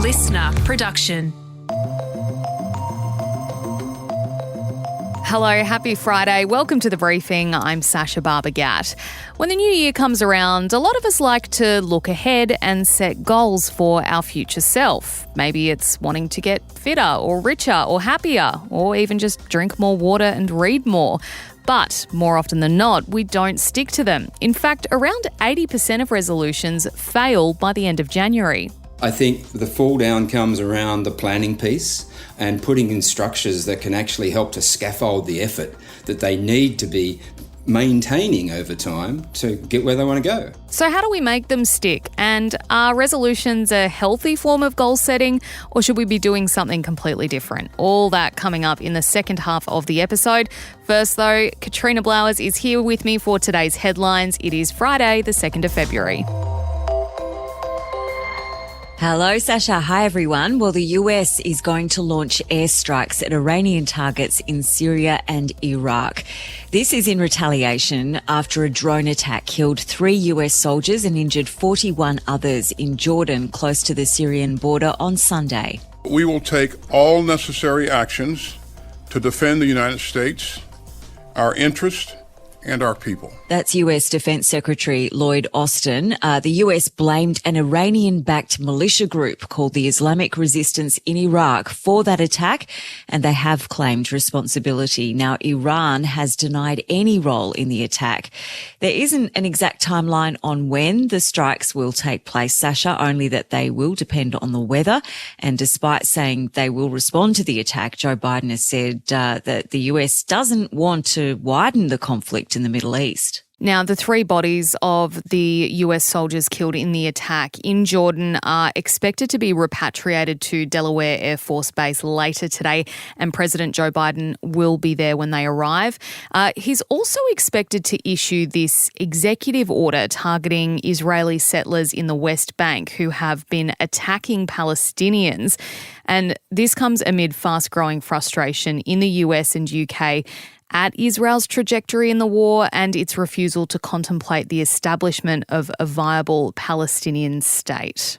listener production. Hello, happy Friday. Welcome to The Briefing. I'm Sacha Barber Gatt. When the new year comes around, a lot of us like to look ahead and set goals for our future self. Maybe it's wanting to get fitter or richer or happier, or even just drink more water and read more. But more often than not, we don't stick to them. In fact, around 80% of resolutions fail by the end of January. I think the fall down comes around the planning piece and putting in structures that can actually help to scaffold the effort that they need to be maintaining over time to get where they want to go. So how do we make them stick? And are resolutions a healthy form of goal setting, or should we be doing something completely different? All that coming up in the second half of the episode. First though, Katrina Blowers is here with me for today's headlines. It is Friday, the 2nd of February. Hello, Sacha. Hi, everyone. Well, the US is going to launch airstrikes at Iranian targets in Syria and Iraq. This is in retaliation after a drone attack killed 3 US soldiers and injured 41 others in Jordan, close to the Syrian border on Sunday. We will take all necessary actions to defend the United States, our interest, and our people. That's US Defense Secretary Lloyd Austin. The US blamed an Iranian-backed militia group called the Islamic Resistance in Iraq for that attack, and they have claimed responsibility. Now, Iran has denied any role in the attack. There isn't an exact timeline on when the strikes will take place, Sacha, only that they will depend on the weather. And despite saying they will respond to the attack, Joe Biden has said that the US doesn't want to widen the conflict in the Middle East. Now, the 3 bodies of the US soldiers killed in the attack in Jordan are expected to be repatriated to Delaware Air Force Base later today, and President Joe Biden will be there when they arrive. He's also expected to issue this executive order targeting Israeli settlers in the West Bank who have been attacking Palestinians. And this comes amid fast-growing frustration in the US and UK at Israel's trajectory in the war and its refusal to contemplate the establishment of a viable Palestinian state.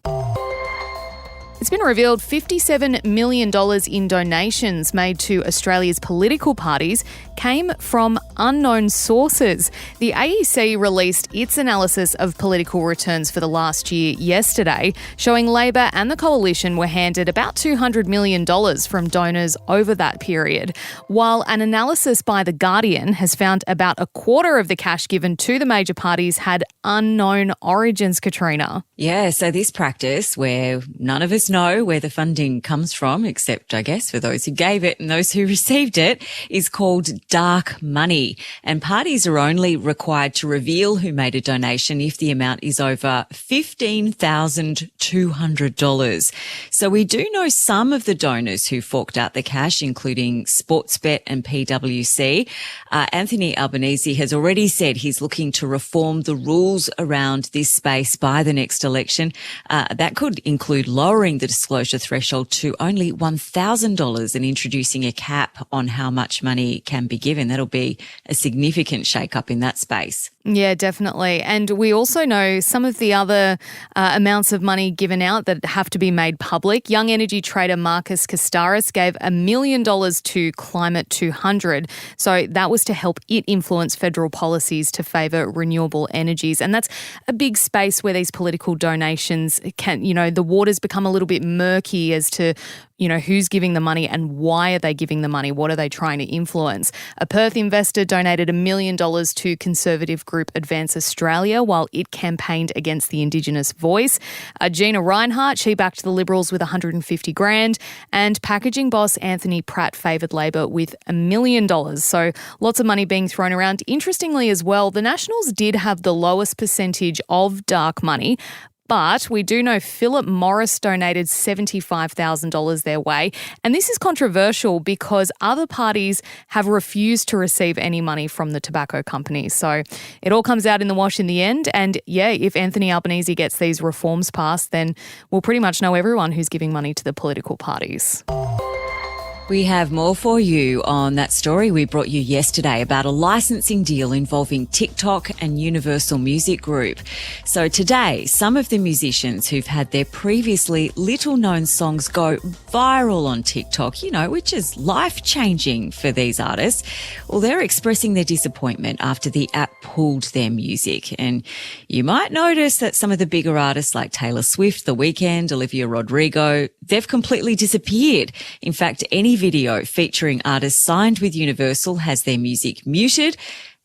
It's been revealed $57 million in donations made to Australia's political parties came from unknown sources. The AEC released its analysis of political returns for the last year yesterday, showing Labor and the Coalition were handed about $200 million from donors over that period, while an analysis by The Guardian has found about a quarter of the cash given to the major parties had unknown origins, Katrina. Yeah, so this practice where none of us know where the funding comes from, except, I guess, for those who gave it and those who received it, is called dark money. And parties are only required to reveal who made a donation if the amount is over $15,200. So we do know some of the donors who forked out the cash, including Sportsbet and PwC. Anthony Albanese has already said he's looking to reform the rules around this space by the next election. That could include lowering the disclosure threshold to only $1,000 and introducing a cap on how much money can be given. That'll be a significant shake-up in that space. Yeah, definitely. And we also know some of the other amounts of money given out that have to be made public. Young energy trader Marcus Castaris gave $1 million to Climate 200. So that was to help it influence federal policies to favour renewable energies. And that's a big space where these political donations can, the waters become a little bit murky as to, who's giving the money and why are they giving the money? What are they trying to influence? A Perth investor donated $1 million to conservative group Advance Australia while it campaigned against the Indigenous voice. Gina Reinhart, she backed the Liberals with $150,000, and packaging boss Anthony Pratt favoured Labor with $1 million. So lots of money being thrown around. Interestingly as well, the Nationals did have the lowest percentage of dark money, but we do know Philip Morris donated $75,000 their way. And this is controversial because other parties have refused to receive any money from the tobacco companies. So it all comes out in the wash in the end. And yeah, if Anthony Albanese gets these reforms passed, then we'll pretty much know everyone who's giving money to the political parties. We have more for you on that story we brought you yesterday about a licensing deal involving TikTok and Universal Music Group. So today, some of the musicians who've had their previously little-known songs go viral on TikTok, which is life-changing for these artists, well, they're expressing their disappointment after the app pulled their music. And you might notice that some of the bigger artists like Taylor Swift, The Weeknd, Olivia Rodrigo, they've completely disappeared. In fact, any video featuring artists signed with Universal has their music muted,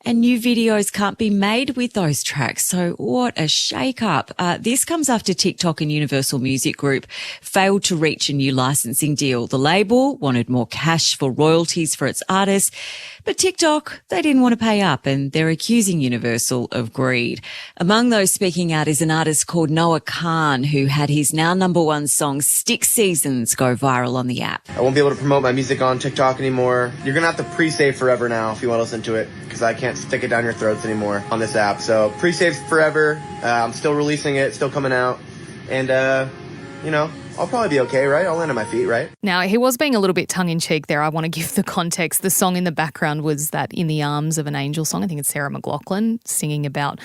and new videos can't be made with those tracks. So what a shake-up. This comes after TikTok and Universal Music Group failed to reach a new licensing deal. The label wanted more cash for royalties for its artists, but TikTok, they didn't want to pay up, and they're accusing Universal of greed. Among those speaking out is an artist called Noah Khan, who had his now #1 song Stick Seasons go viral on the app. I won't be able to promote my music on TikTok anymore. You're going to have to pre-save forever now if you want to listen to it, because I can't stick it down your throats anymore on this app. So pre-save forever. I'm still releasing it, still coming out. And, I'll probably be okay, right? I'll land on my feet, right? Now, he was being a little bit tongue-in-cheek there. I want to give the context. The song in the background was that In the Arms of an Angel song. I think it's Sarah McLachlan singing about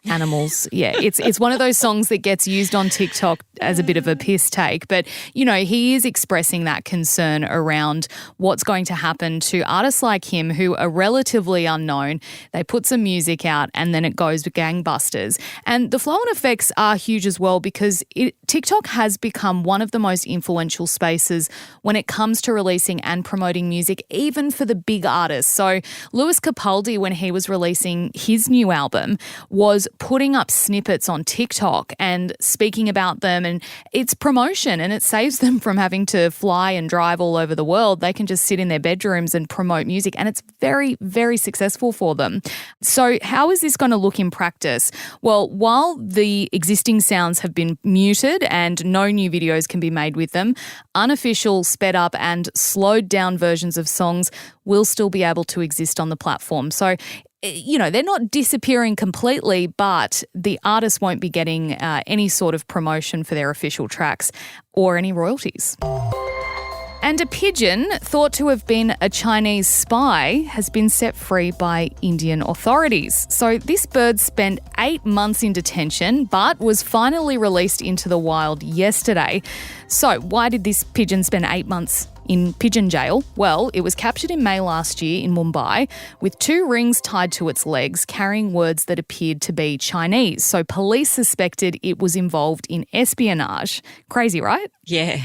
animals. Yeah, it's one of those songs that gets used on TikTok as a bit of a piss take. But, he is expressing that concern around what's going to happen to artists like him who are relatively unknown. They put some music out and then it goes gangbusters. And the flow-on effects are huge as well, because TikTok has become one of the most influential spaces when it comes to releasing and promoting music, even for the big artists. So Lewis Capaldi, when he was releasing his new album, was putting up snippets on TikTok and speaking about them, and it's promotion, and it saves them from having to fly and drive all over the world. They can just sit in their bedrooms and promote music, and it's very, very successful for them. So how is this going to look in practice? Well, while the existing sounds have been muted and no new videos can be made with them, unofficial, sped up and slowed down versions of songs will still be able to exist on the platform. So they're not disappearing completely, but the artists won't be getting any sort of promotion for their official tracks or any royalties. And a pigeon thought to have been a Chinese spy has been set free by Indian authorities. So this bird spent 8 months in detention but was finally released into the wild yesterday. So why did this pigeon spend 8 months in pigeon jail? Well, it was captured in May last year in Mumbai with 2 rings tied to its legs carrying words that appeared to be Chinese. So police suspected it was involved in espionage. Crazy, right? Yeah.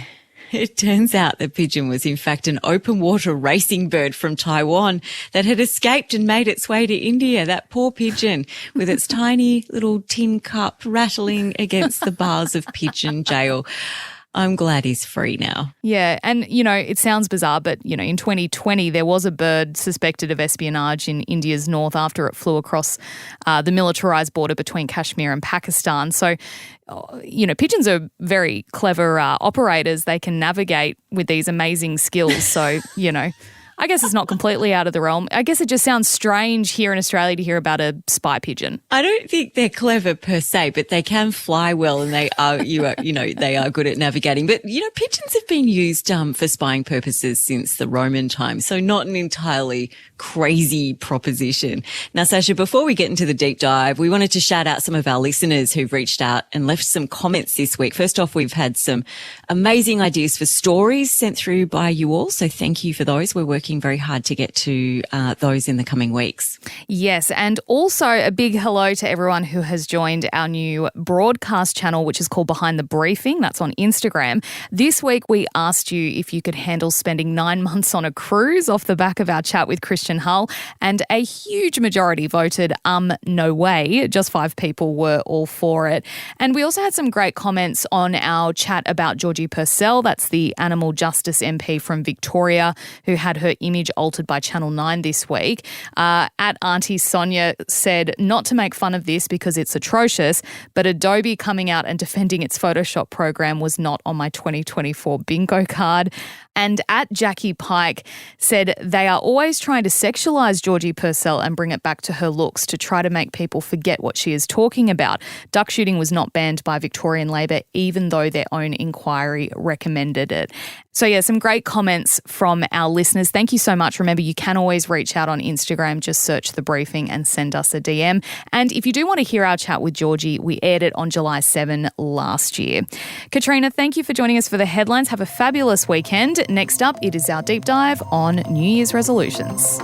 It turns out the pigeon was in fact an open water racing bird from Taiwan that had escaped and made its way to India. That poor pigeon with its tiny little tin cup rattling against the bars of pigeon jail. I'm glad he's free now. Yeah, and, it sounds bizarre, but, in 2020 there was a bird suspected of espionage in India's north after it flew across the militarised border between Kashmir and Pakistan. So, pigeons are very clever operators. They can navigate with these amazing skills. So, I guess it's not completely out of the realm. I guess it just sounds strange here in Australia to hear about a spy pigeon. I don't think they're clever per se, but they can fly well and they are good at navigating. But, pigeons have been used for spying purposes since the Roman times, so not an entirely crazy proposition. Now, Sacha, before we get into the deep dive, we wanted to shout out some of our listeners who've reached out and left some comments this week. First off, we've had some amazing ideas for stories sent through by you all, so thank you for those. We're working very hard to get to those in the coming weeks. Yes, and also a big hello to everyone who has joined our new broadcast channel, which is called Behind the Briefing. That's on Instagram. This week we asked you if you could handle spending 9 months on a cruise off the back of our chat with Christian Hull, and a huge majority voted no way. Just 5 people were all for it. And we also had some great comments on our chat about Georgie Purcell. That's the Animal Justice MP from Victoria who had her image altered by Channel 9 this week. At Auntie Sonia said not to make fun of this because it's atrocious, but Adobe coming out and defending its Photoshop program was not on my 2024 bingo card. And at Jackie Pike said they are always trying to sexualise Georgie Purcell and bring it back to her looks to try to make people forget what she is talking about. Duck shooting was not banned by Victorian Labor, even though their own inquiry recommended it. So yeah, some great comments from our listeners. Thank you so much. Remember, you can always reach out on Instagram. Just search The Briefing and send us a DM. And if you do want to hear our chat with Georgie, we aired it on July 7 last year. Katrina, thank you for joining us for the headlines. Have a fabulous weekend. Next up, it is our deep dive on New Year's resolutions.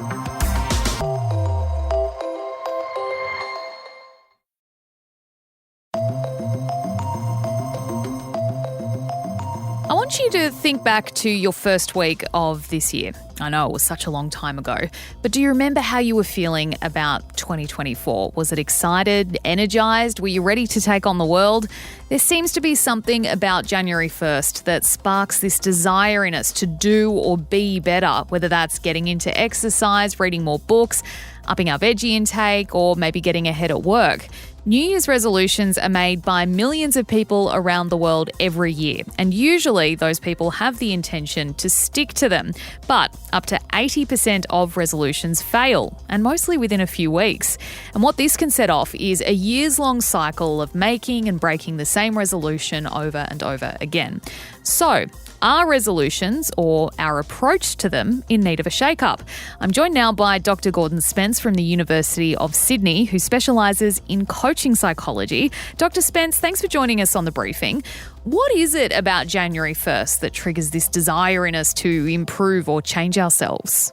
I want you to think back to your first week of this year. I know it was such a long time ago, but do you remember how you were feeling about 2024? Was it excited, energised? Were you ready to take on the world? There seems to be something about January 1st that sparks this desire in us to do or be better, whether that's getting into exercise, reading more books, upping our veggie intake, or maybe getting ahead at work. New Year's resolutions are made by millions of people around the world every year, and usually those people have the intention to stick to them. But up to 80% of resolutions fail, and mostly within a few weeks. And what this can set off is a years-long cycle of making and breaking the same resolution over and over again. So, are resolutions, or our approach to them, in need of a shake-up? I'm joined now by Dr. Gordon Spence from the University of Sydney, who specialises in coaching psychology. Dr. Spence, thanks for joining us on The Briefing. What is it about January 1st that triggers this desire in us to improve or change ourselves?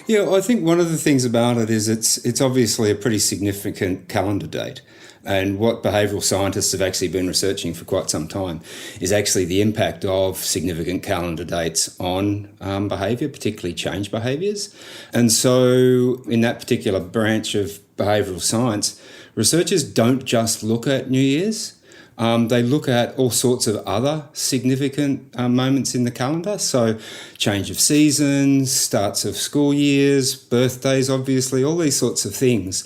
Yeah, I think one of the things about it is it's obviously a pretty significant calendar date. And what behavioural scientists have actually been researching for quite some time is actually the impact of significant calendar dates on behaviour, particularly change behaviours. And so in that particular branch of behavioural science, researchers don't just look at New Year's. They look at all sorts of other significant moments in the calendar. So change of seasons, starts of school years, birthdays, obviously, all these sorts of things.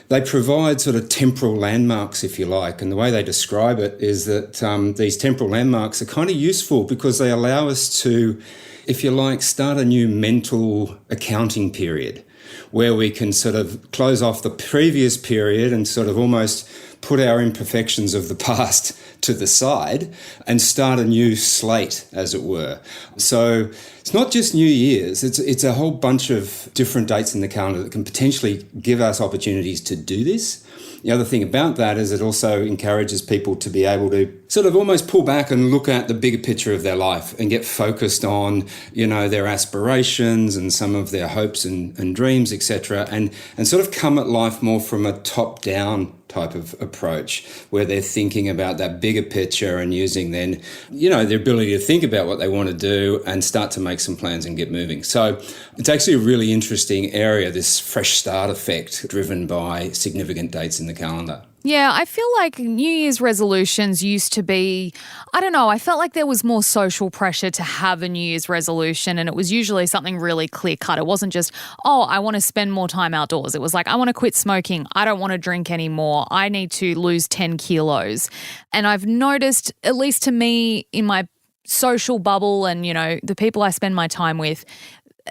They provide sort of temporal landmarks, if you like, and the way they describe it is that these temporal landmarks are kind of useful because they allow us to, if you like, start a new mental accounting period where we can sort of close off the previous period and sort of almost put our imperfections of the past to the side and start a new slate, as it were. So it's not just New Year's, it's a whole bunch of different dates in the calendar that can potentially give us opportunities to do this. The other thing about that is it also encourages people to be able to sort of almost pull back and look at the bigger picture of their life and get focused on, you know, their aspirations and some of their hopes and dreams, etc., and sort of come at life more from a top-down type of approach where they're thinking about that bigger picture and using then, you know, their ability to think about what they want to do and start to make some plans and get moving. So it's actually a really interesting area, this fresh start effect driven by significant dates in the calendar. Yeah, I feel like New Year's resolutions used to be, I don't know, I felt like there was more social pressure to have a New Year's resolution, and it was usually something really clear-cut. It wasn't just, oh, I want to spend more time outdoors. It was like, I want to quit smoking. I don't want to drink anymore. I need to lose 10 kilos. And I've noticed, at least to me, in my social bubble and, you know, the people I spend my time with,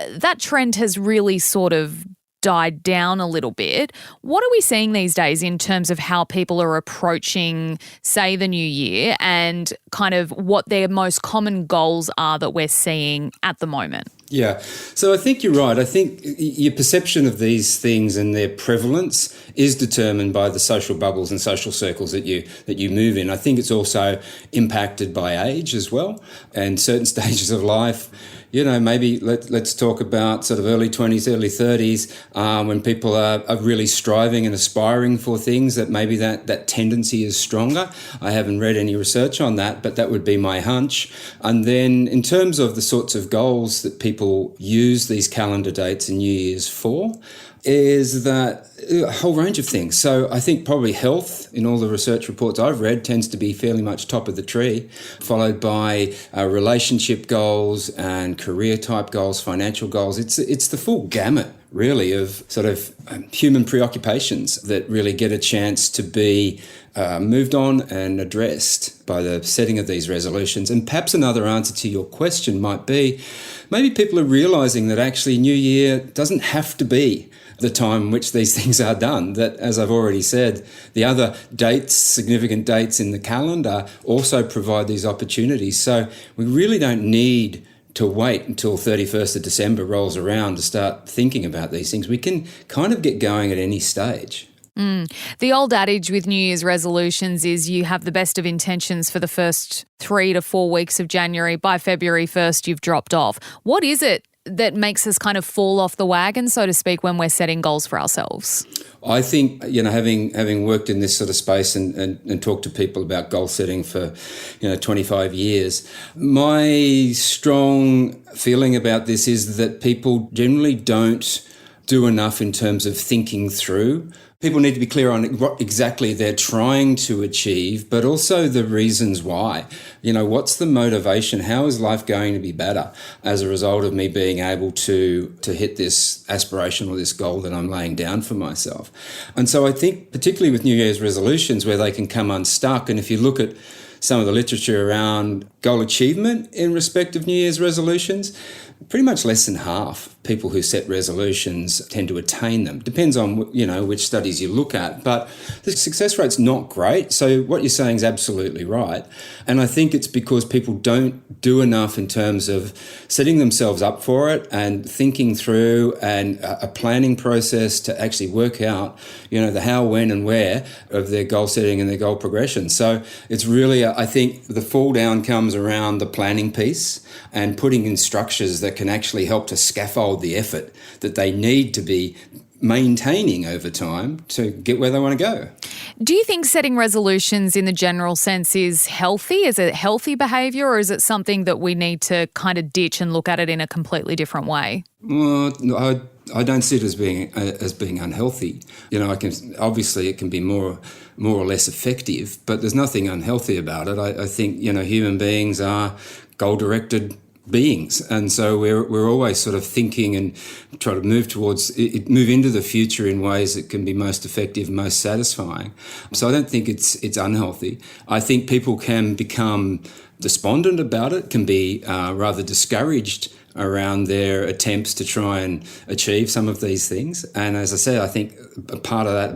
that trend has really sort of died down a little bit. What are we seeing these days in terms of how people are approaching, say, the new year and kind of what their most common goals are that we're seeing at the moment? Yeah. So I think you're right. I think your perception of these things and their prevalence is determined by the social bubbles and social circles that you move in. I think it's also impacted by age as well and certain stages of life. You know, maybe let's talk about sort of early 20s, early 30s, when people are really striving and aspiring for things, that maybe that tendency is stronger. I haven't read any research on that, but that would be my hunch. And then in terms of the sorts of goals that people use these calendar dates and New Year's for, is that a whole range of things. So I think probably health, in all the research reports I've read, tends to be fairly much top of the tree, followed by relationship goals and career type goals, financial goals. It's the full gamut, really, of sort of human preoccupations that really get a chance to be moved on and addressed by the setting of these resolutions. And perhaps another answer to your question might be, maybe people are realising that actually New Year doesn't have to be the time in which these things are done, that, as I've already said, the other dates, significant dates in the calendar also provide these opportunities. So we really don't need to wait until 31st of December rolls around to start thinking about these things. We can kind of get going at any stage. The old adage with New Year's resolutions is you have the best of intentions for the first 3 to 4 weeks of January. By February 1st, you've dropped off. What is it that makes us kind of fall off the wagon, so to speak, when we're setting goals for ourselves? I think, having worked in this sort of space and talked to people about goal setting for, 25 years, my strong feeling about this is that people generally don't do enough in terms of thinking through. People need to be clear on what exactly they're trying to achieve, but also the reasons why. What's the motivation? How is life going to be better as a result of me being able to hit this aspiration or this goal that I'm laying down for myself? And so I think particularly with New Year's resolutions where they can come unstuck, and if you look at some of the literature around goal achievement in respect of New Year's resolutions, pretty much less than half people who set resolutions tend to attain them. Depends on, which studies you look at, but the success rate's not great. So what you're saying is absolutely right. And I think it's because people don't do enough in terms of setting themselves up for it and thinking through and a planning process to actually work out, the how, when and where of their goal setting and their goal progression. So it's really, I think the fall down comes around the planning piece and putting in structures that can actually help to scaffold the effort that they need to be maintaining over time to get where they want to go. Do you think setting resolutions in the general sense is healthy? Is it healthy behaviour, or is it something that we need to kind of ditch and look at it in a completely different way? Well, I don't see it as being unhealthy. Obviously it can be more or less effective, but there's nothing unhealthy about it. I think human beings are goal-directed beings, and so we're always sort of thinking and try to move into the future in ways that can be most effective, most satisfying. So I don't think it's unhealthy. I think people can become despondent about it, can be rather discouraged around their attempts to try and achieve some of these things. And as I said, I think a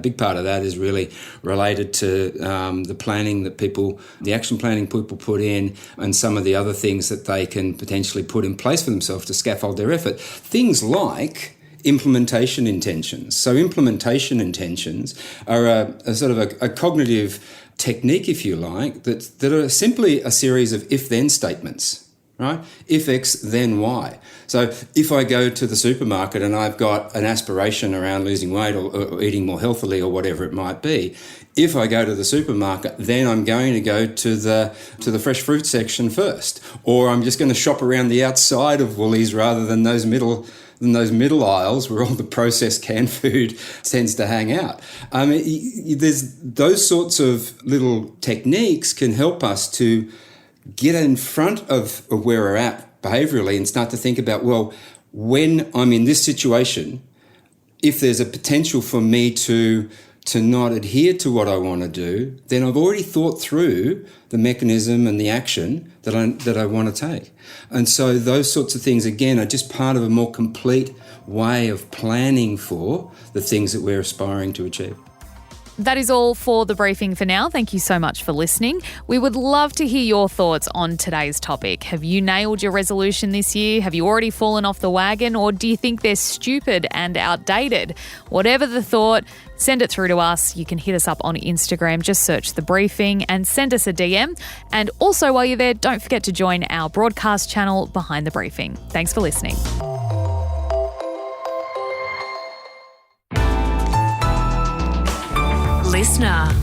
big part of that is really related to the planning that the action planning people put in, and some of the other things that they can potentially put in place for themselves to scaffold their effort. Things like implementation intentions. So implementation intentions are a sort of a cognitive technique, if you like, that are simply a series of if-then statements. Right? If X, then Y. So if I go to the supermarket and I've got an aspiration around losing weight or eating more healthily or whatever it might be, if I go to the supermarket, then I'm going to go to the fresh fruit section first, or I'm just going to shop around the outside of Woolies rather than those middle aisles where all the processed canned food tends to hang out. There's those sorts of little techniques can help us to get in front of where we're at behaviourally and start to think about, well, when I'm in this situation, if there's a potential for me to not adhere to what I want to do, then I've already thought through the mechanism and the action that I want to take. And so those sorts of things, again, are just part of a more complete way of planning for the things that we're aspiring to achieve. That is all for the briefing for now. Thank you so much for listening. We would love to hear your thoughts on today's topic. Have you nailed your resolution this year? Have you already fallen off the wagon? Or do you think they're stupid and outdated? Whatever the thought, send it through to us. You can hit us up on Instagram. Just search The Briefing and send us a DM. And also while you're there, don't forget to join our broadcast channel Behind the Briefing. Thanks for listening. Listener.